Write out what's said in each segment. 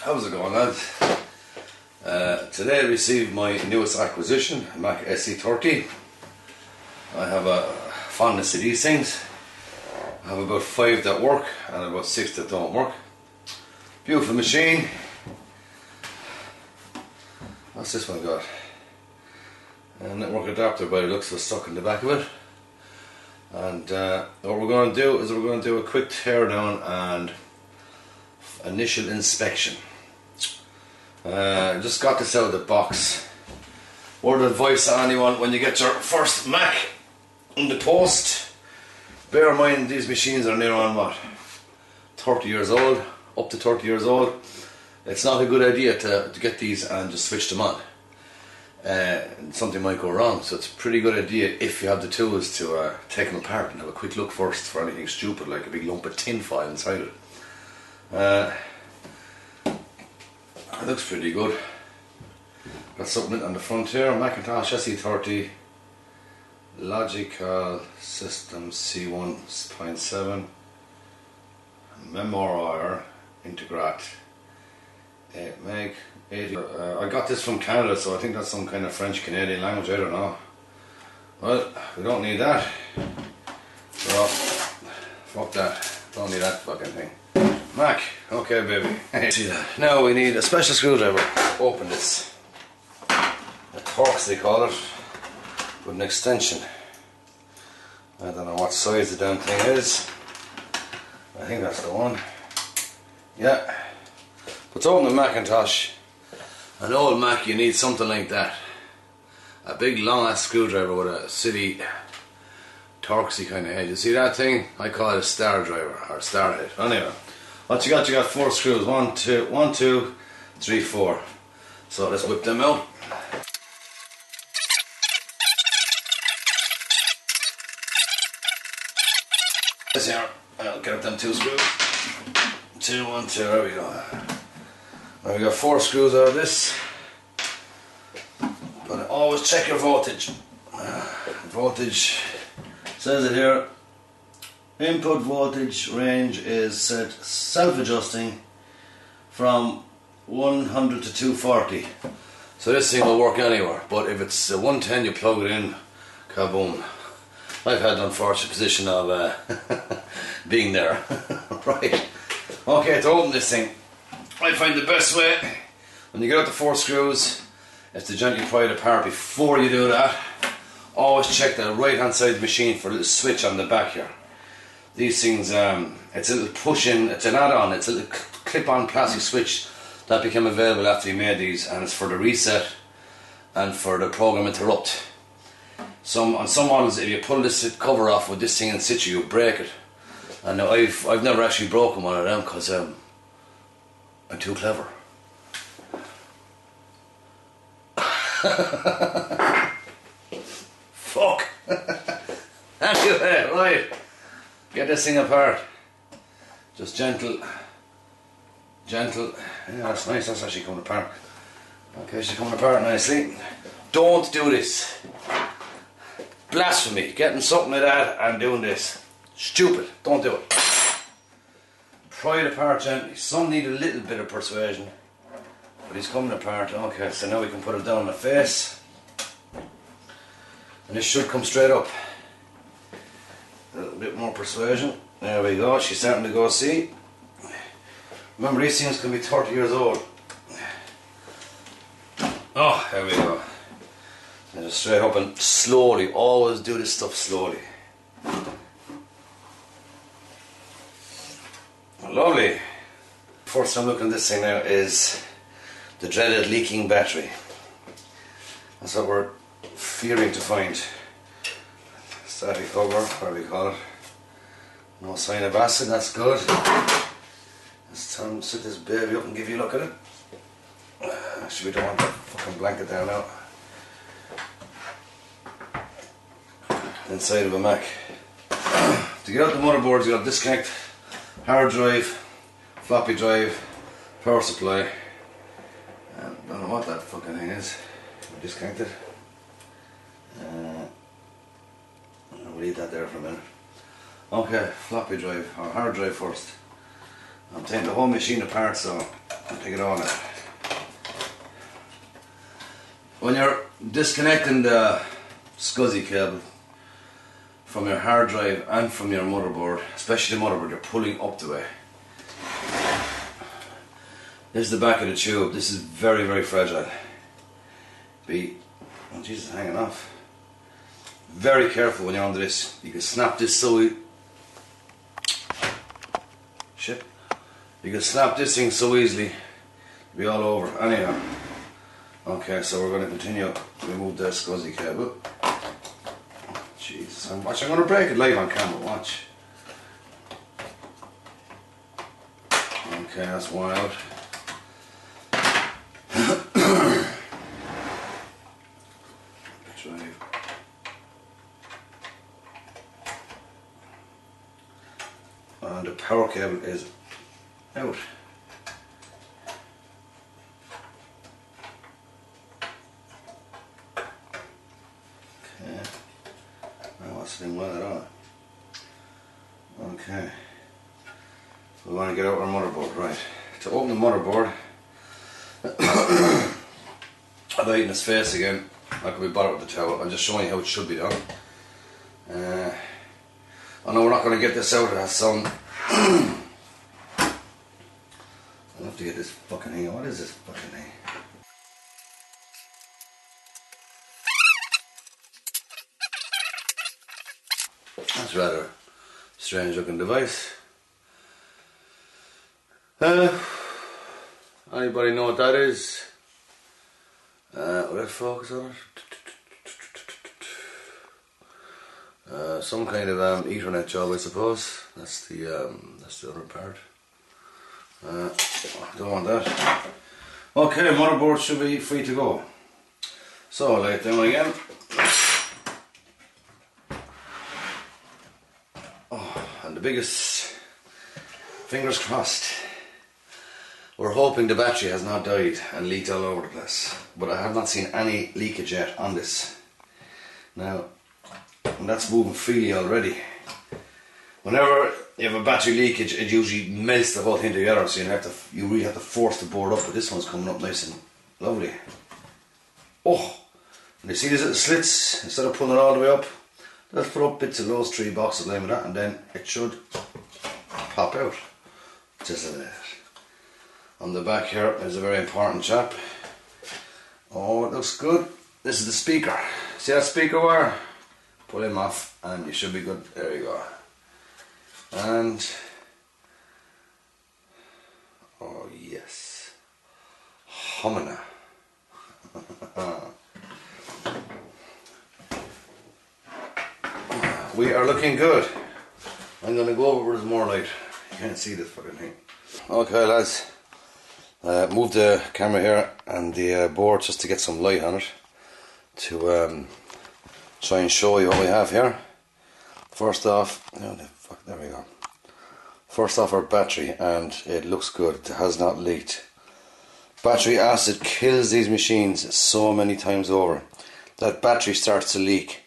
How's it going, lads? Today I received my newest acquisition, a Mac SE30. I have a fondness to these things. I have about 5 that work and about 6 that don't work. Beautiful machine. What's this one got? A network adapter by the looks of it stuck in the back of it. And what we're going to do is we're going to do a quick teardown and initial inspection. Just got this out of the box. Word of advice to anyone: when you get your first Mac in the post, bear in mind these machines are near on what, 30 years old, up to 30 years old. It's not a good idea to get these and just switch them on. Something might go wrong, so it's a pretty good idea if you have the tools to take them apart and have a quick look first for anything stupid like a big lump of tin foil inside it. It looks pretty good. Got something on the front here, Macintosh SE30 Logical System C1.7 Memoir Integrat 8 meg 80. I got this from Canada, so I think that's some kind of French-Canadian language, I don't know. Well, we don't need that. So, fuck that. Don't need that fucking thing. Mac, okay baby. See that? Now we need a special screwdriver to open this. A Torx they call it, with an extension. I don't know what size the damn thing is. I think that's the one. Yeah. But to open the Macintosh, an old Mac, you need something like that. A big long ass screwdriver with a silly Torxy kind of head. You see that thing? I call it a star driver or star head. Anyway, what you got? You got 4 screws. 1, 2, 3, 4. So let's whip them out. This here, I'll get up them 2 screws. 2, 1, 2. There we go. Now we got 4 screws out of this. But always check your voltage. Voltage says it here. Input voltage range is set self-adjusting from 100 to 240. So this thing will work anywhere. But if it's 110, you plug it in. Kaboom. I've had the unfortunate position of being there. Right. Okay, to open this thing, I find the best way, when you get out the 4 screws, is to gently pry it apart. Before you do that, always check the right hand side of the machine for a little switch on the back here. These things, it's a little push-in, it's an add-on, it's a little clip-on plastic switch that became available after we made these, and it's for the reset and for the program interrupt. On some models, if you pull this cover off with this thing in situ, you break it. And now I've never actually broken one of them because I'm too clever. Fuck. Anyway, right. Get this thing apart. Just gentle. Yeah, that's nice. That's actually coming apart. Okay, she's coming apart nicely. Don't do this. Blasphemy. Getting something like that and doing this. Stupid. Don't do it. Pry it apart gently. Some need a little bit of persuasion, but he's coming apart. Okay, so now we can put it down on the face, and this should come straight up. A little bit more persuasion. There we go. She's starting to go. See? Remember, these things can be 30 years old. Oh, there we go. And just straight up and slowly. Always do this stuff slowly. Lovely. First I'm looking at this thing now is the dreaded leaking battery. That's what we're fearing to find. Static cover, whatever we call it. No sign of acid, that's good. Let's sit this baby up and give you a look at it. Actually, we don't want that fucking blanket there now. Inside of a Mac. To get out the motherboards, you got to disconnect hard drive, floppy drive, power supply. Don't know what that fucking thing is. Disconnect it. We'll leave that there for a minute. Okay, floppy drive or hard drive first. I'm taking the whole machine apart, so take it on it. When you're disconnecting the SCSI cable from your hard drive and from your motherboard, especially the motherboard, you're pulling up the way. This is the back of the tube. This is very, very fragile. Oh Jesus, hanging off. Very careful when you're under this. You can snap this shit. You can snap this thing so easily. It'll be all over. Anyhow. Okay, so we're going to continue to remove the SCSI cable. Jesus, I'm going to break it live on camera, watch. Okay, that's one out. Drive. And the power cable is out. Okay. Now that's sitting well at all. Okay. So we want to get out our motherboard, right. To open the motherboard, I've eaten his face again. I could be bothered with the towel. I'm just showing you how it should be done. I know we're not going to get this out of that sun. I'll have to get this fucking thing. What is this fucking thing? That's rather strange looking device. Anybody know what that is? Will it focus on it? Some kind of Ethernet job, I suppose. That's the other part. Don't want that. Okay, motherboard should be free to go. So I'll lay it down again. Oh, and the biggest, fingers crossed. We're hoping the battery has not died and leaked all over the place, but I have not seen any leakage yet on this. Now, that's moving freely already. Whenever you have a battery leakage, it usually melts the whole thing together, so you really have to force the board up, but this one's coming up nice and lovely. Oh, and you see these little slits? Instead of pulling it all the way up, let's put up bits of those 3 boxes like that, and then it should pop out. Just like that. On the back here is a very important chap. Oh, it looks good. This is the speaker. See that speaker wire? Pull him off and you should be good. There you go. And oh yes, Homina. We are looking good. I'm going to go over with more light. You can't see this fucking thing. Okay lads, move the camera here and the board just to get some light on it, to try and show you what we have here. First off, there we go. First off, our battery, and it looks good. It has not leaked. Battery acid kills these machines so many times over. That battery starts to leak,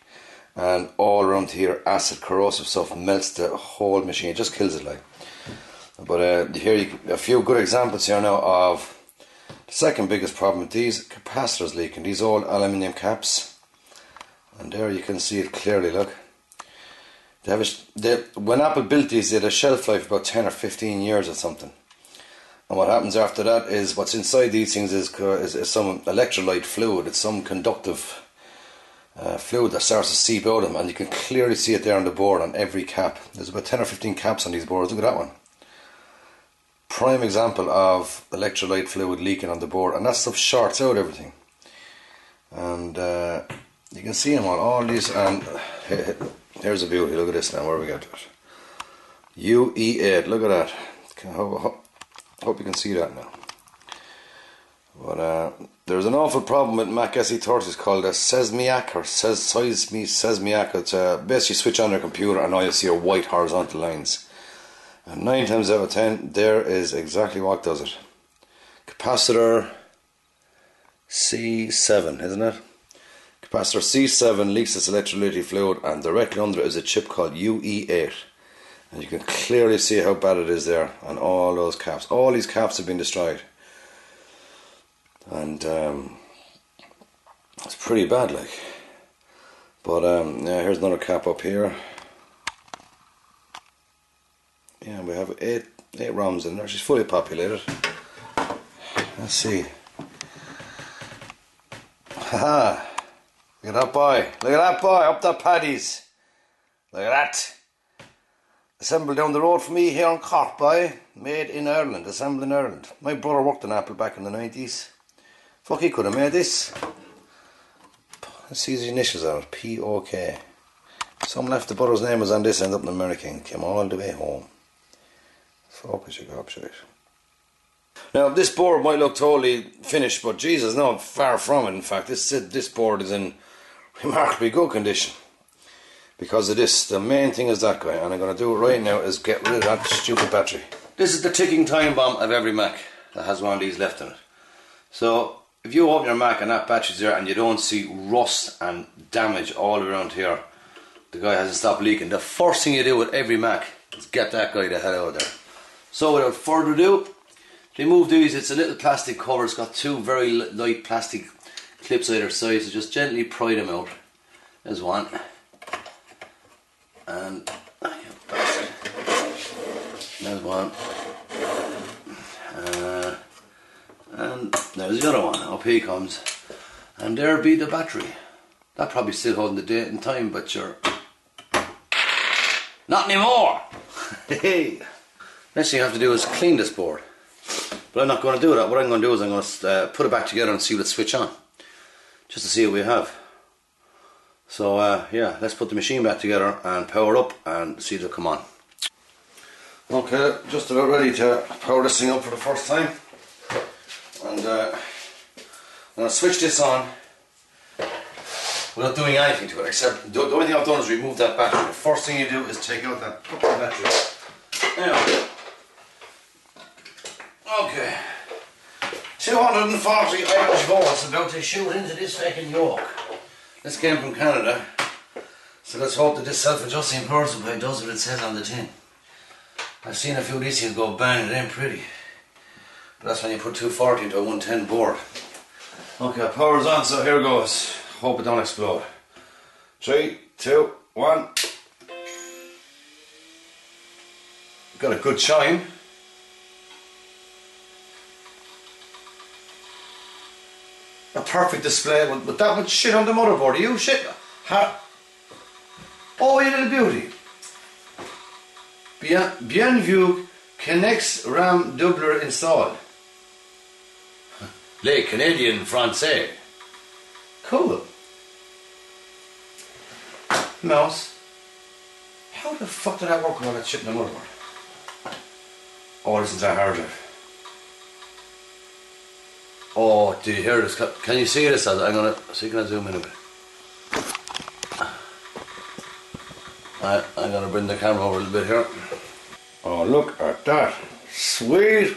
and all around here, acid, corrosive stuff melts the whole machine. It just kills it, like. But here, a few good examples here now of the second biggest problem with these capacitors leaking. These old aluminium caps, and there you can see it clearly. Look, when Apple built these, they had a shelf life of about 10 or 15 years or something. And what happens after that is, what's inside these things is some electrolyte fluid. It's some conductive fluid that starts to seep out of them, and you can clearly see it there on the board on every cap. There's about 10 or 15 caps on these boards. Look at that one. Prime example of electrolyte fluid leaking on the board, and that stuff shorts out everything. And you can see them on all these, and here's a beauty. Look at this now, where we got it. UE8, look at that. Hope you can see that now. But there's an awful problem with Mac SE30s called a seismic, or seismic. It's basically switch on your computer and now you'll see your white horizontal lines. And 9 times out of 10, there is exactly what does it. Capacitor C7, isn't it? Capacitor C7 leaks its electrolytic fluid, and directly under it is a chip called UE8. And you can clearly see how bad it is there on all those caps. All these caps have been destroyed. and it's pretty bad, like. But yeah, here's another cap up here. Yeah, we have eight ROMs in there. She's fully populated. Let's see. Haha! Look at that boy! Look at that boy! Up the paddies! Look at that! Assembled down the road for me here in Cork, boy. Made in Ireland. Assembled in Ireland. My brother worked in Apple back in the 90s. Fuck, he could have made this. Let's see his initials on it. P.O.K. Some left the brother's name was on this end up in America and came all the way home. Focus your gobshite. Now this board might look totally finished, but Jesus, no, far from it. In fact, this board is in remarkably good condition because of this. The main thing is that guy, and I'm going to do it right now is get rid of that stupid battery. This is the ticking time bomb of every Mac that has one of these left in it. So if you open your Mac and that battery's there and you don't see rust and damage all around here, the guy hasn't stopped leaking. The first thing you do with every Mac is get that guy the hell out of there. So without further ado, remove these. It's a little plastic cover. It's got two very light plastic clips either side, so just gently pry them out. There's one. And there's one. And there's the other one. Up he comes. And there be the battery. That probably still holding the date and time, but you're not anymore. Hey. Next thing you have to do is clean this board. But I'm not going to do that. What I'm going to do is I'm going to put it back together and see what it switch on. Just to see what we have. So yeah, let's put the machine back together and power up and see if it'll come on. Okay, just about ready to power this thing up for the first time. And I'm going to switch this on without doing anything to it, except the only thing I've done is remove that battery. The first thing you do is take out that battery. Anyway. Okay. 240 Irish volts about to shoot into this fucking yoke. This came from Canada. So let's hope that this self-adjusting power supply does what it says on the tin. I've seen a few of these things go bang, it ain't pretty. But that's when you put 240 into a 110 board. Okay, power's on, so here goes. Hope it don't explode. 3, 2, 1. Got a good shine. A perfect display with that much shit on the motherboard. Are you shit? Oh, you little beauty. Bienvenue Connects RAM doubler installed. Les Canadian Français. Cool. Mouse. How the fuck did that work with all that shit in the motherboard? Oh, this is a hard drive. Oh, do you hear this? Can you see this? I'm gonna see. Can I zoom in a bit? I'm gonna bring the camera over a little bit here. Oh, look at that! Sweet.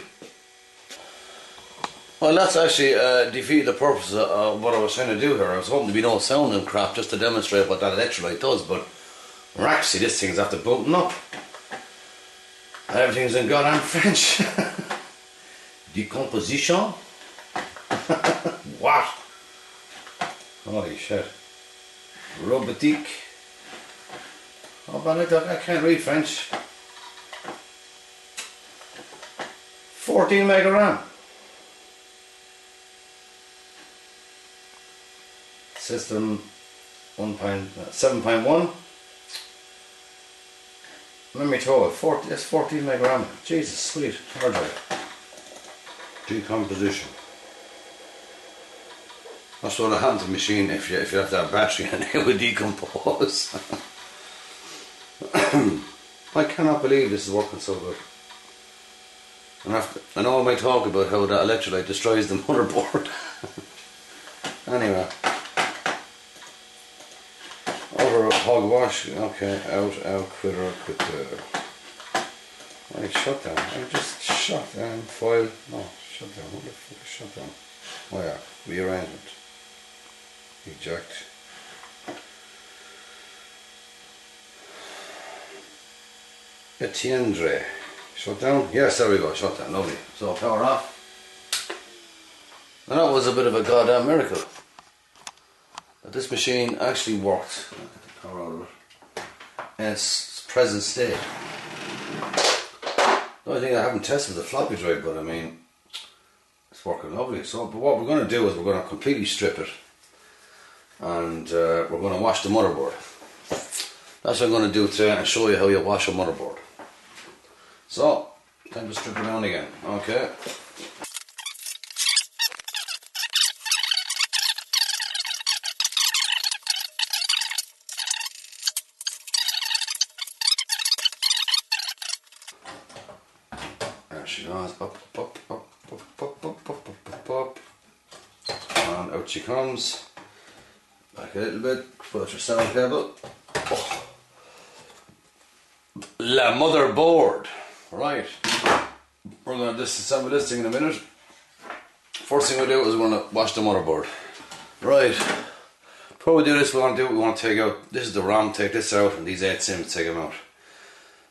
Well, that's actually defeated the purpose of what I was trying to do here. I was hoping to be no sound and crap just to demonstrate what that electrolyte does, but actually this thing's after booting up. Everything's in goddamn French. Decomposition. What? Holy shit. Robotique. Oh, but I can't read French. 14 mega RAM. System 7.1. Memory total, that's 14 mega RAM. Jesus, sweet. Hard drive. Decomposition. That's what happens to the machine if you have that battery and it would decompose. I cannot believe this is working so good. And I know I might talk about how that electrolyte destroys the motherboard. Anyway. Over hogwash, okay, out, quitter. Right, shut down. I just shut down, foil, no, shut down, what the fuck is shut down? Oh yeah, rearrangement. Eject. Etiendre. Shut down? Yes, there we go, shut down, lovely. So power off. And that was a bit of a goddamn miracle that this machine actually worked. I'll get the power out of it in its present state. The only thing I haven't tested is the floppy drive, but I mean, it's working lovely. So, but what we're going to do is we're going to completely strip it, and we're going to wash the motherboard. That's what I'm going to do today, and show you how you wash a motherboard. So, time to strip it down again. Okay. There she goes. Up, up, up, up, up, up, up, up, up, up. And out she comes. Back a little bit. Pull out your sound cable. Oh. La motherboard. Right. We're going to disassemble this thing in a minute. First thing we do is we're going to wash the motherboard. Right. Before we do this, we want to take out, this is the RAM, take this out, and these 8 sims, take them out.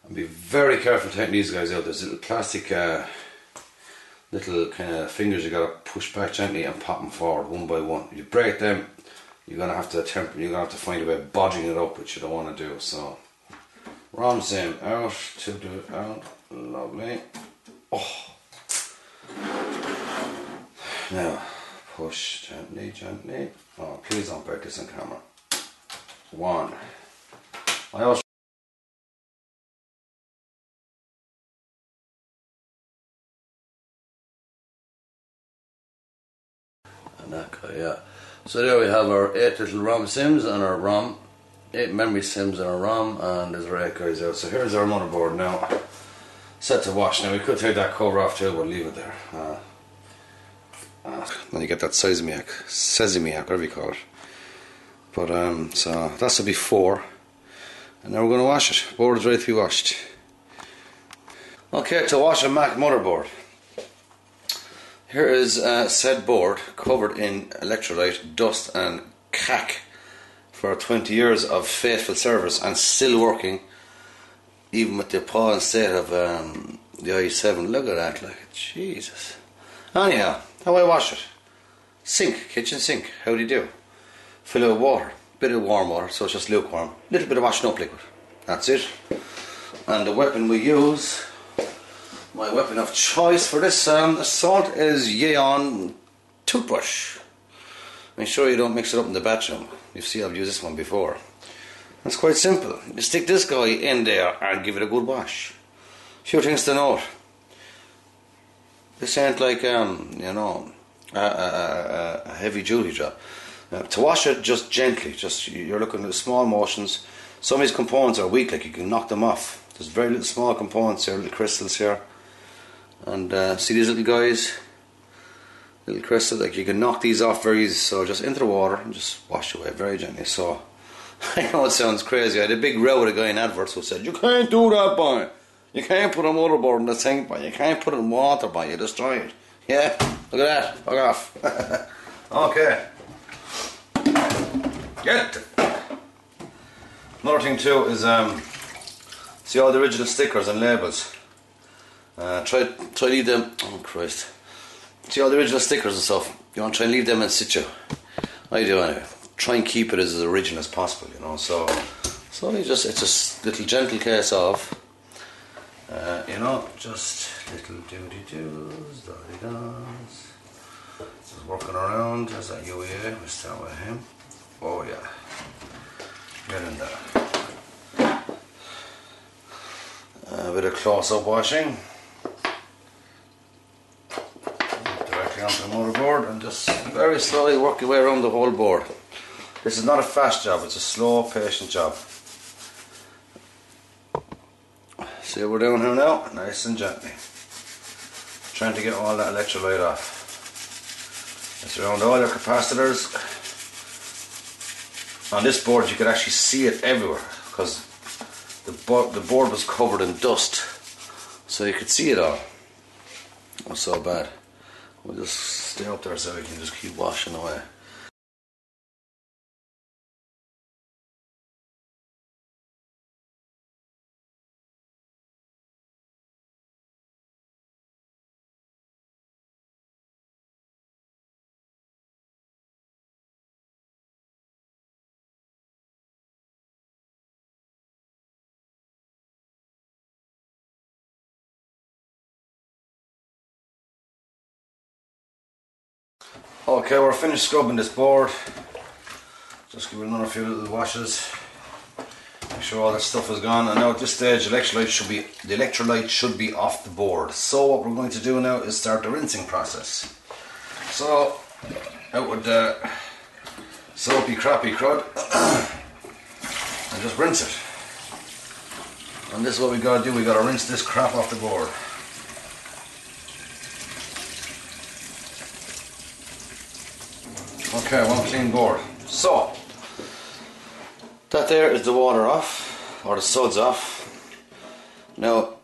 And be very careful taking these guys out. There's little plastic, little kind of fingers you got to push back gently and pop them forward one by one. If you break them, you're gonna have to find a way of bodging it up, which you don't want to do. So, RAM sim out, tilt it out, lovely. Oh, now push gently, gently. Oh, please don't break this on camera. One. I also. And that guy, yeah. So there we have our 8 little RAM sims and our RAM, 8 memory sims and our RAM, and there's our 8 guys out. So here's our motherboard now, set to wash. Now we could take that cover off too, but leave it there. Then you get that sesame, whatever you call it. But so that's to be 4, and now we're going to wash it. Board is ready to be washed. Okay, to wash a Mac motherboard. Here is said board covered in electrolyte, dust and cack for 20 years of faithful service and still working, even with the appalling state of the i7. Look at that, like, Jesus. Anyhow, how I wash it? Sink, kitchen sink. How do you do? Fill it with water, bit of warm water, so it's just lukewarm. Little bit of washing up liquid. That's it. And the weapon we use, my weapon of choice for this assault, is Yeon toothbrush. Make sure you don't mix it up in the bathroom. You see, I've used this one before. It's quite simple. You stick this guy in there and give it a good wash. Few things to note. This ain't like you know, a heavy duty job. To wash it, just gently. Just you're looking at small motions. Some of these components are weak, like you can knock them off. There's very little small components here, little crystals here. And see these little guys, little crystals, like you can knock these off very easy. So just into the water and just wash away very gently. So I know it sounds crazy. I had a big row with a guy in adverts who said, "You can't do that, boy. You can't put a motherboard in the sink, boy. You can't put it in water, boy. You destroy it." Yeah, look at that. Fuck off. Okay. Get. Another thing too is see all the original stickers and labels. Try leave them. Oh Christ! See all the original stickers and stuff. You want to try and leave them in situ. I do anyway. Try and keep it as original as possible, you know. So it's just little gentle case of, you know, just little doody doos, daddy does. Just working around. There's that UEA. We start with him. Oh yeah. Get in there. A bit of close-up washing. Directly onto the motherboard and just very slowly work your way around the whole board. This is not a fast job, it's a slow, patient job. See what we're doing here now? Nice and gently. Trying to get all that electrolyte off. It's around all your capacitors. On this board you could actually see it everywhere because the board was covered in dust, so you could see it all. It was so bad. We'll just stay up there so we can just keep washing away. Okay, we're finished scrubbing this board. Just give it another few little washes. Make sure all that stuff is gone. And now at this stage the electrolyte should be off the board. So what we're going to do now is start the rinsing process. So out with the soapy crappy crud and just rinse it. And this is what we gotta do, we gotta rinse this crap off the board. Okay, one clean board. So that there is the water off, or the suds off. Now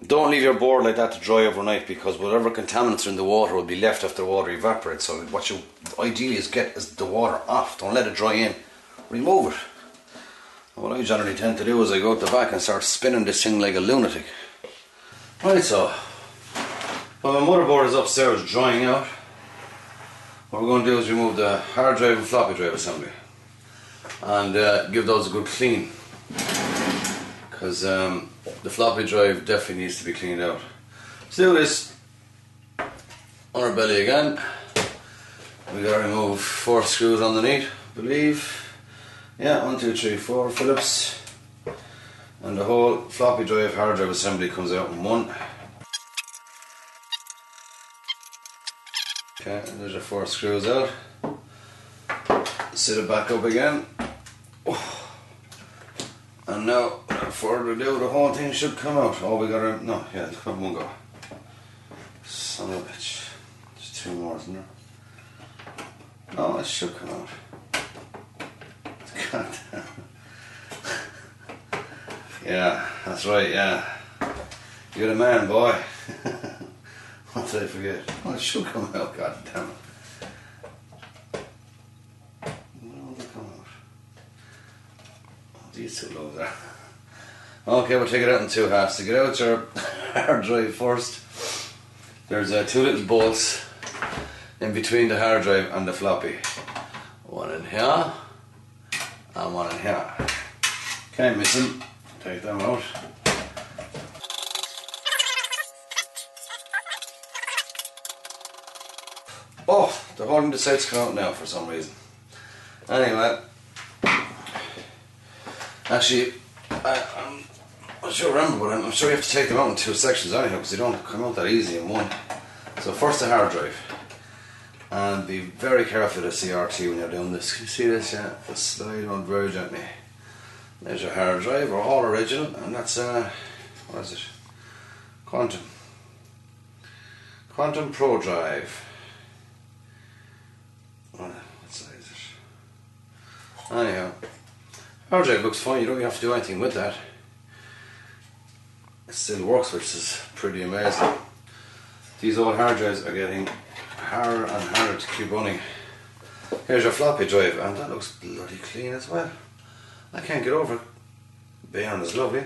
don't leave your board like that to dry overnight, because whatever contaminants are in the water will be left after the water evaporates. So what you ideally get is the water off. Don't let it dry in. Remove it. And what I generally tend to do is I go out the back and start spinning this thing like a lunatic. Right, so when my motherboard is upstairs drying out, what we're going to do is remove the hard drive and floppy drive assembly and give those a good clean, because the floppy drive definitely needs to be cleaned out. Let's do this underbelly again. We got to remove 4 screws underneath, I believe. Yeah, 1, 2, 3, 4 Phillips, and the whole floppy drive hard drive assembly comes out in one. Okay, and there's your 4 screws out. Sit it back up again. And now, without further ado, the whole thing should come out. Oh, we gotta, no, yeah, it'll come out in one go. Son of a bitch. There's 2 more, isn't there? No, it should come out. God damn. Yeah, that's right, yeah. You're the man, boy. What did I forget? Oh, it should come out, god damn it. When will it come out? Oh, these 2 loads there. Okay, we'll take it out in 2 halves. To get out your hard drive first, there's 2 little bolts in between the hard drive and the floppy. One in here and one in here. Can't miss them. Take them out. Oh, the whole thing decides to come out now for some reason. Anyway, actually, I'm not sure I remember, but I'm sure you have to take them out in 2 sections anyhow, because they don't come out that easy in one. So first the hard drive, and be very careful with the CRT when you're doing this. Can you see this? Yeah, just slide on very gently. There's your hard drive, or all original, and that's what is it? Quantum Pro Drive. What size is it? Anyhow, hard drive looks fine. You don't have to do anything with that. It still works, which is pretty amazing. These old hard drives are getting harder and harder to keep running. Here's your floppy drive, and that looks bloody clean as well. I can't get over it. Beyond is lovely.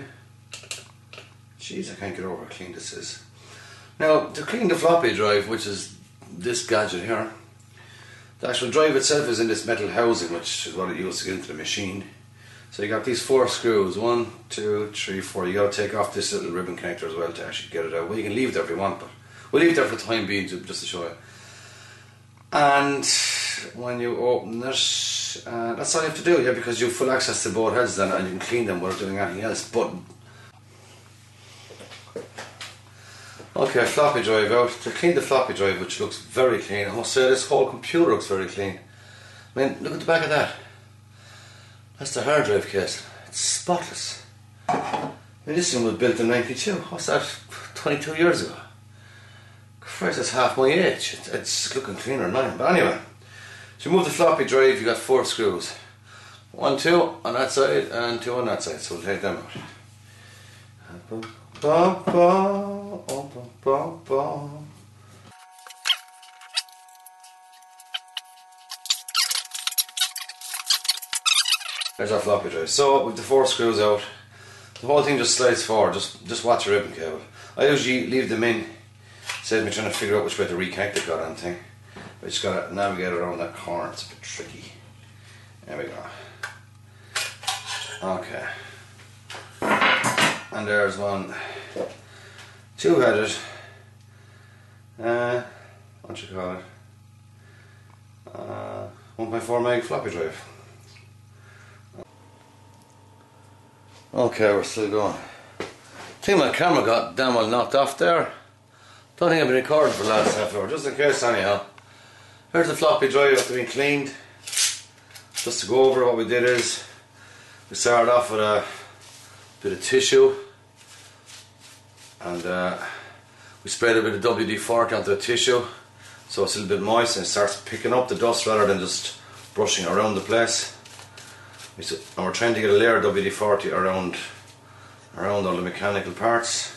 Jeez, I can't get over how clean this is. Now, to clean the floppy drive, which is this gadget here, the actual drive itself is in this metal housing, which is what it used to get into the machine. So you got these 4 screws, 1, 2, 3, 4. You got to take off this little ribbon connector as well to actually get it out. Well, you can leave it there if you want, but we'll leave it there for the time being just to show you. And when you open it, that's all you have to do, yeah, because you have full access to both heads then, and you can clean them without doing anything else. But okay, floppy drive out. To clean the floppy drive, which looks very clean, I must say this whole computer looks very clean. I mean, look at the back of that. That's the hard drive case. It's spotless. I mean, this thing was built in '92. What's that? 22 years ago. Christ, that's half my age. It's looking cleaner than mine. But anyway, to remove the floppy drive, you got 4 screws. 1, 2 on that side, and 2 on that side. So we'll take them out. There's our floppy drive. So with the 4 screws out, the whole thing just slides forward. Just watch your ribbon cable. I usually leave them in. Saves me trying to figure out which way to reconnect the goddamn thing. But just gotta navigate around that corner. It's a bit tricky. There we go. Okay. And there's one 2-headed. What you call it? 1.4 meg floppy drive. Okay, we're still going. I think my camera got damn well knocked off there. Don't think I've been recording for the last half hour, just in case anyhow. Here's the floppy drive after being cleaned. Just to go over what we did is, we started off with a bit of tissue and we sprayed a bit of WD-40 onto the tissue so it's a little bit moist and it starts picking up the dust rather than just brushing around the place. And we're trying to get a layer of WD-40 around all the mechanical parts.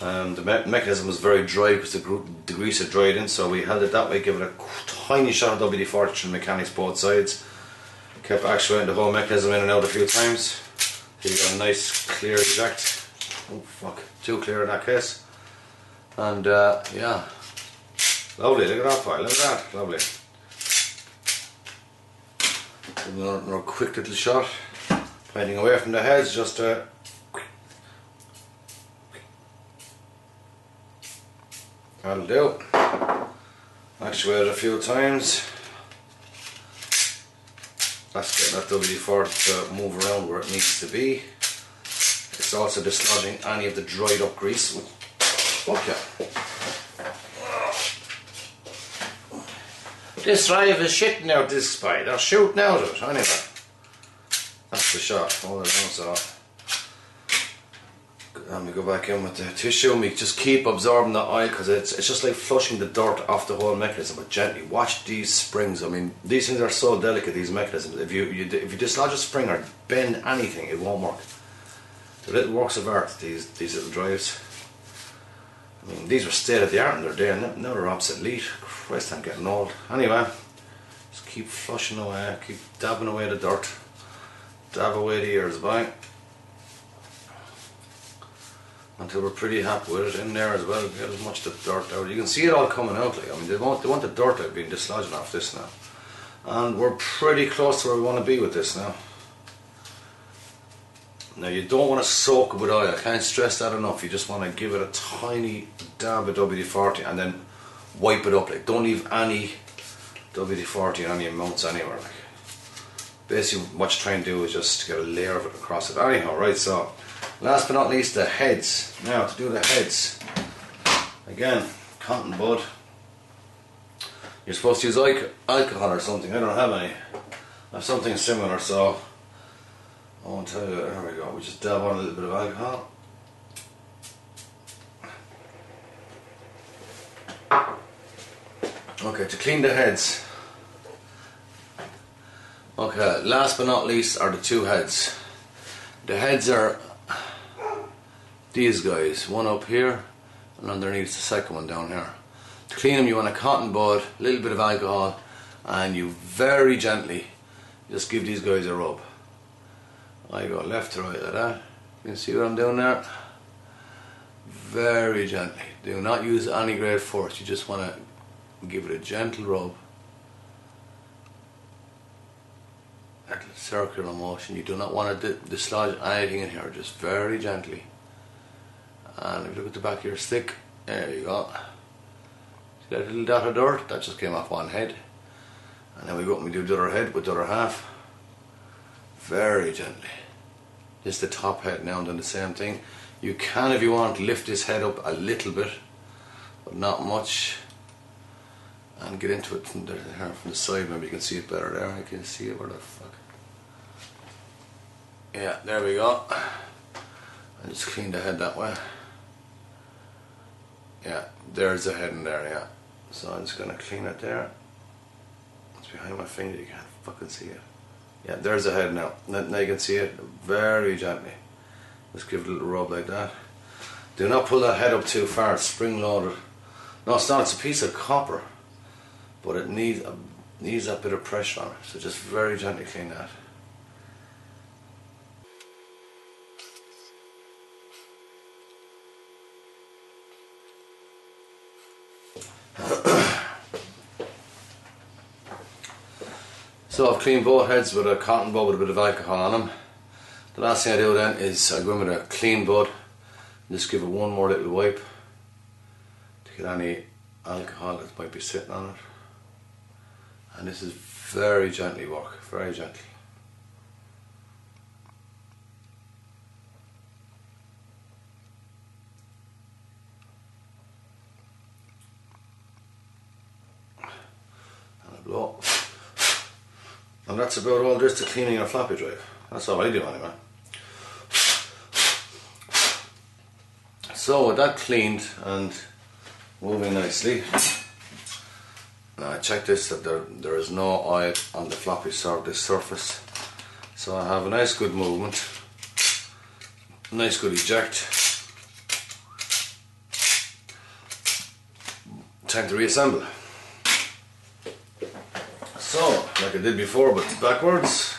The mechanism was very dry because the grease had dried in, so we held it that way, give it a tiny shot of WD-40 through the mechanics both sides. Kept actuating the whole mechanism in and out a few times. So you got a nice clear eject. Oh fuck, too clear in that case. And yeah, lovely, look at that file, look at that, lovely. Another quick little shot, pointing away from the heads, just that'll do. Actuate it a few times. That's getting that WD-40 to move around where it needs to be. It's also dislodging any of the dried up grease. Okay. This drive is shitting out this spy. They're shooting out of it. Anyway, that's the shot. Hold it on, so. And we go back in with the tissue and we just keep absorbing the oil because it's just like flushing the dirt off the whole mechanism, but gently. Watch these springs. I mean, these things are so delicate, these mechanisms. If you dislodge a spring or bend anything, it won't work. They're little works of art, these little drives. I mean, these were state of the art in their day, and now they're obsolete. Christ, I'm getting old. Anyway, just keep flushing away, keep dabbing away the dirt. Dab away the years by. Until we're pretty happy with it in there as well. Get as much of the dirt out. You can see it all coming out. Like, I mean, they want the dirt out being dislodged off this now. And we're pretty close to where we want to be with this now. Now you don't want to soak it with oil. I can't stress that enough. You just want to give it a tiny dab of WD-40 and then wipe it up. Like, don't leave any WD-40 in any amounts anywhere. Like, basically, what you're trying to do is just get a layer of it across it. Anyhow, right, so last but not least, the heads. Now, to do the heads, again, cotton bud. You're supposed to use alcohol or something. I don't have any. I have something similar, so I won't tell you. There we go. We just dab on a little bit of alcohol. Okay, to clean the heads. Okay, last but not least are the two heads. The heads are these guys, one up here and underneath the second one down here. To clean them you want a cotton bud, a little bit of alcohol, and you very gently just give these guys a rub. I go left to right like that. You can see what I'm doing there? Very gently. Do not use any great force, you just want to give it a gentle rub. A circular motion. You do not want to dislodge anything in here, just very gently. And if you look at the back of your stick, there you go. See that little dot of dirt? That just came off one head. And then we go and we do the other head with the other half. Very gently. This is the top head now, and then the same thing. You can, if you want, lift this head up a little bit, but not much. And get into it from the side. Maybe you can see it better there. I can see it. Where the fuck? Yeah, there we go. I just clean the head that way. Yeah, there's the head in there, yeah. So I'm just gonna clean it there. It's behind my finger, you can't fucking see it. Yeah, there's the head now. Now you can see it very gently. Just give it a little rub like that. Do not pull that head up too far, it's spring loaded. No, it's not, it's a piece of copper. But it needs that bit of pressure on it. So just very gently clean that. So I've cleaned both heads with a cotton bud with a bit of alcohol on them. The last thing I do then is I go in with a clean bud and just give it one more little wipe to get any alcohol that might be sitting on it. And this is very gently work, very gently. And a blow. And that's about all there is to cleaning your floppy drive. That's all I do anyway. So with that cleaned and moving nicely, now I check this that there is no oil on the floppy surface. So I have a nice good movement, nice good eject. Time to reassemble. So, like I did before but backwards.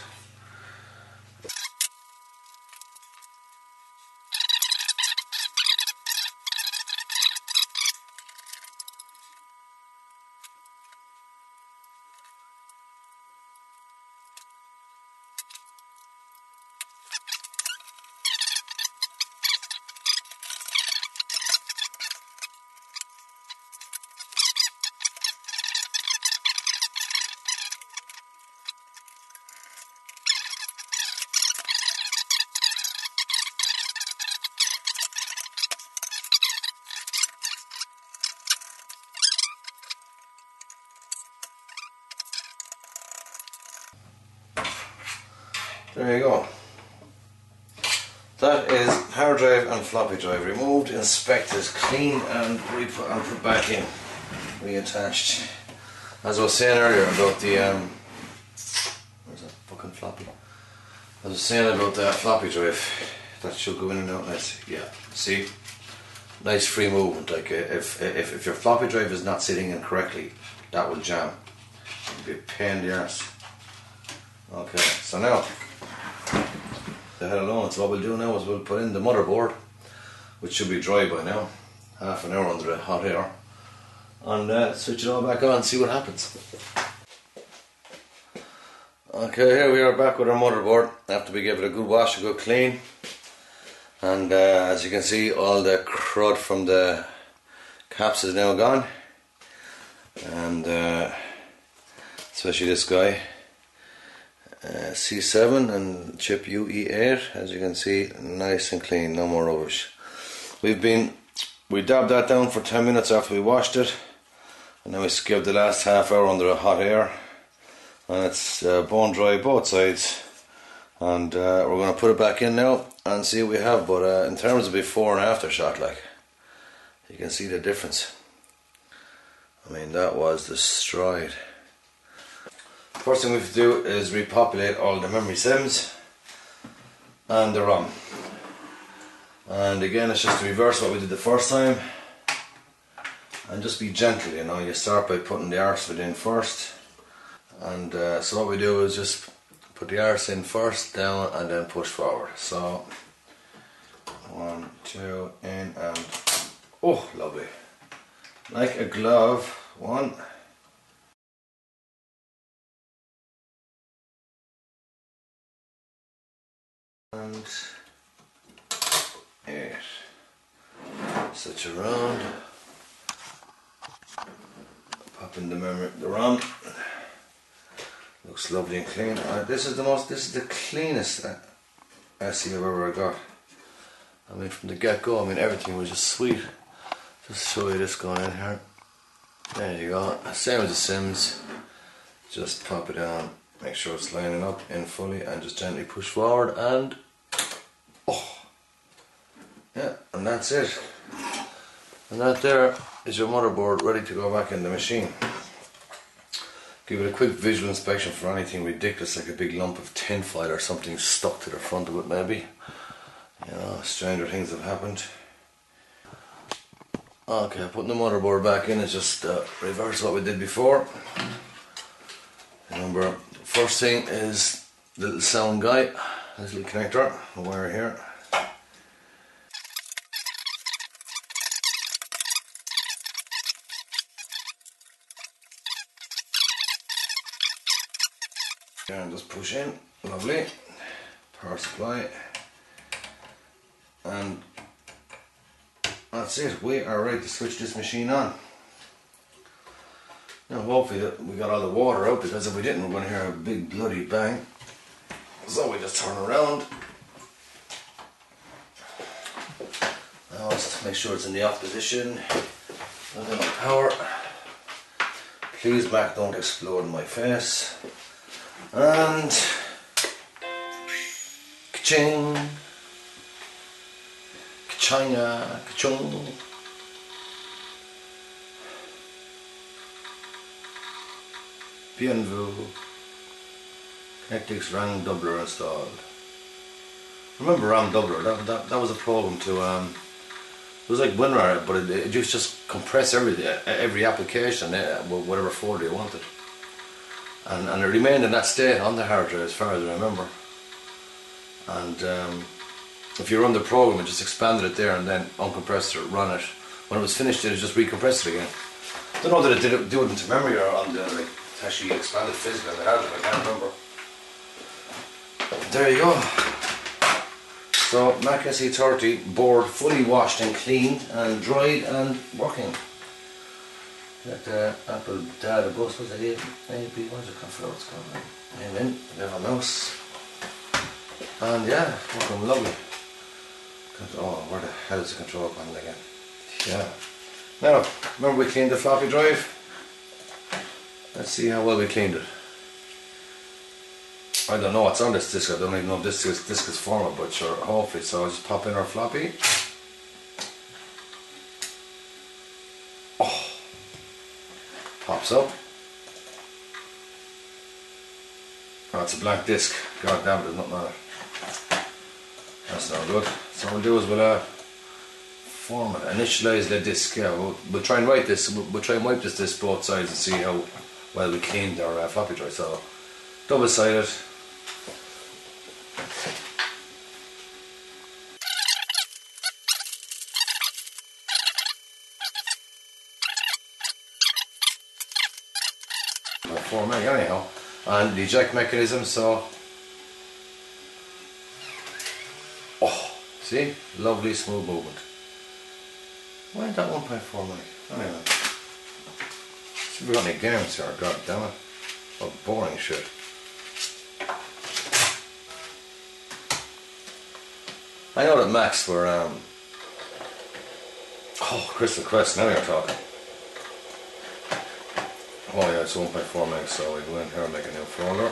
There you go. That is hard drive and floppy drive removed, inspected, cleaned and put back in, reattached. As I was saying earlier about the where's that fucking floppy? As I was saying about the floppy drive, that should go in and out nice. Yeah, see, nice free movement. Like if your floppy drive is not sitting in correctly, that will jam. It'll be a pain in the arse. Okay, so now the head alone. So what we'll do now is we'll put in the motherboard, which should be dry by now, half an hour under the hot air, and switch it all back on and see what happens. Okay, here we are back with our motherboard after we gave it a good wash, a good clean, and as you can see, all the crud from the caps is now gone, and especially this guy. C7 and chip UE8, as you can see, nice and clean, no more rubbish. We dabbed that down for 10 minutes after we washed it, and then we skipped the last half hour under a hot air, and it's bone dry both sides, and we're going to put it back in now and see what we have. But in terms of before and after shot, like, you can see the difference. I mean, that was destroyed. First thing we have to do is repopulate all the memory sims and the ROM. And again, it's just to reverse what we did the first time, and just be gentle, you know. You start by putting the arse of it in first, and so what we do is just put the arse in first, down, and then push forward. So 1, 2, in, and oh, lovely, like a glove. 1, and 8. Switch around, pop in the memory, the ROM. Looks lovely and clean. This is the cleanest SE I've ever got. I mean, from the get-go, I mean, everything was just sweet. Just show you this going in here. There you go. Same as the Sims. Just pop it on, make sure it's lining up in fully, and just gently push forward, and oh, yeah, and that's it. And that there is your motherboard ready to go back in the machine. Give it a quick visual inspection for anything ridiculous, like a big lump of tin foil or something stuck to the front of it maybe. You know, stranger things have happened. Okay, putting the motherboard back in is just reverse what we did before. Remember, first thing is the little sound guy, this little connector, a wire here. And just push in, lovely, power supply, and that's it. We are ready to switch this machine on. Now hopefully we got all the water out, because if we didn't, we're going to hear a big bloody bang. So we just turn around. Now let's make sure it's in the off position. Nothing on power. Please Mac, don't explode in my face. And ka-ching, ka-china, ka-chung. Bienvenue. Kinectics RAM doubler installed. Remember RAM doubler? That was a problem to it was like WinRAR, but it just compress every application, whatever folder you wanted, and it remained in that state on the hard drive as far as I remember. And if you run the program, it just expanded it there and then uncompressed it, ran it. When it was finished, it just recompressed it again. I don't know that it did do it into memory or on the like to actually expand it physically on the hard drive. I can't remember. There you go. So Mac SE30 board fully washed and cleaned and dried and working. Got the Apple data bus, what's that? AB, what's it called? What's called? Amen. We have a mouse. And yeah, working lovely. Oh, where the hell is the control panel again? Yeah. Now, remember we cleaned the floppy drive? Let's see how well we cleaned it. I don't know what's on this disc. I don't even know if this disc is format, but sure, hopefully. So I'll just pop in our floppy. Oh, pops up. Oh, it's a blank disc. God damn it, there's nothing on it. That's not good. So what we'll do is we'll format, initialize the disc. Yeah, we'll try and write this. We'll try and wipe this disc both sides and see how well we cleaned our floppy drive. So double-sided. Format anyhow, and the eject mechanism. So, oh, see, lovely smooth movement. Why that 1.4 meg? Anyway, see if we got any games here. God damn it! What boring shit. I know that Macs were oh, Crystal Quest. Now you're talking. Oh yeah, it's 1.4 meg, so we go in here and make a new folder.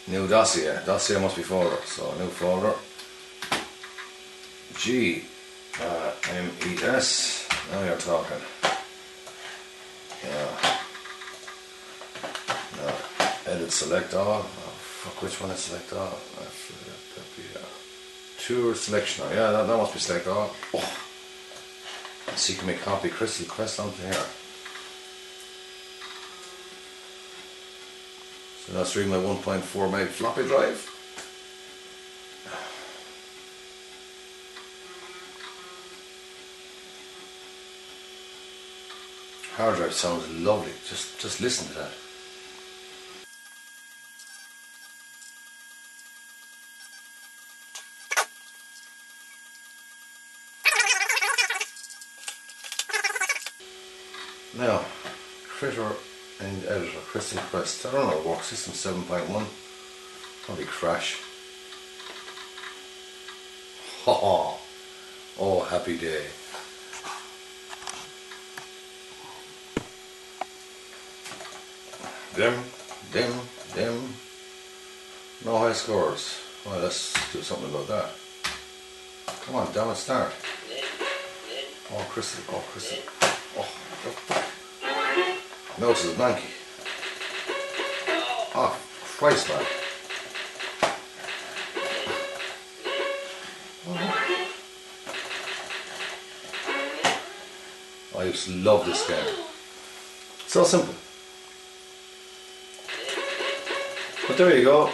New dossier. Dossier must be folder, so a new folder. MES. Now you're talking. Yeah. Now, edit select all. Oh, fuck, which one is select all? That'd be tour selection. Yeah, that must be select all. Oh. So you can make copy Crystal Quest onto here. So that's reading my 1.4 meg floppy drive. Hard drive sounds lovely. Just listen to that. Now, Critter and Editor, Crystal Quest. I don't know, work system 7.1. Probably crash. Oh, happy day. Dim. No high scores. Well, let's do something about that. Come on, damn it, start. Oh, Crystal. Oh, notice it's blanky. Oh, Christ, man. I used to love this game. So simple. But there you go.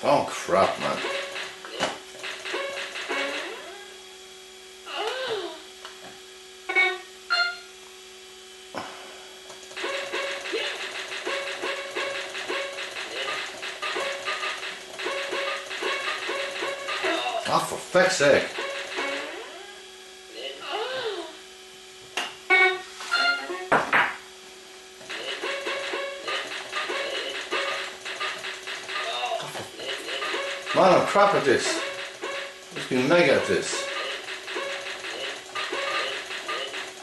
Oh crap, man. Oh, for feck's sake. Man, I'm crap at this. I've been mega at this.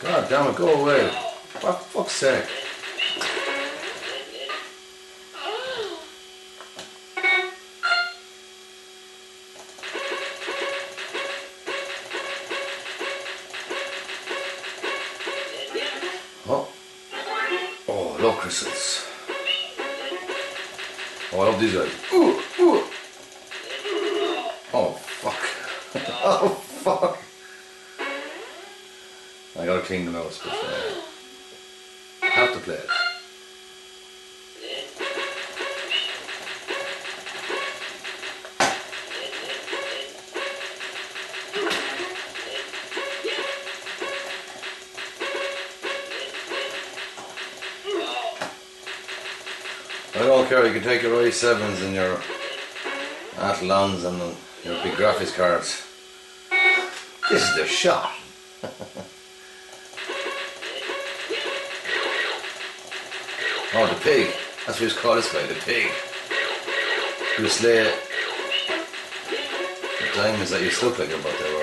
God damn it, go away. For fuck's sake. Oh. Oh, low crystals. Oh, I love these guys. Ooh, ooh. Oh, fuck. Oh, fuck. I gotta clean the mouse, but I have to play it. I don't care, you can take your i7s and your Athlons and your big graphics cards. This is the shot. Oh, the pig. That's what he's called, this guy, the pig. You slay the diamonds that you look like about there.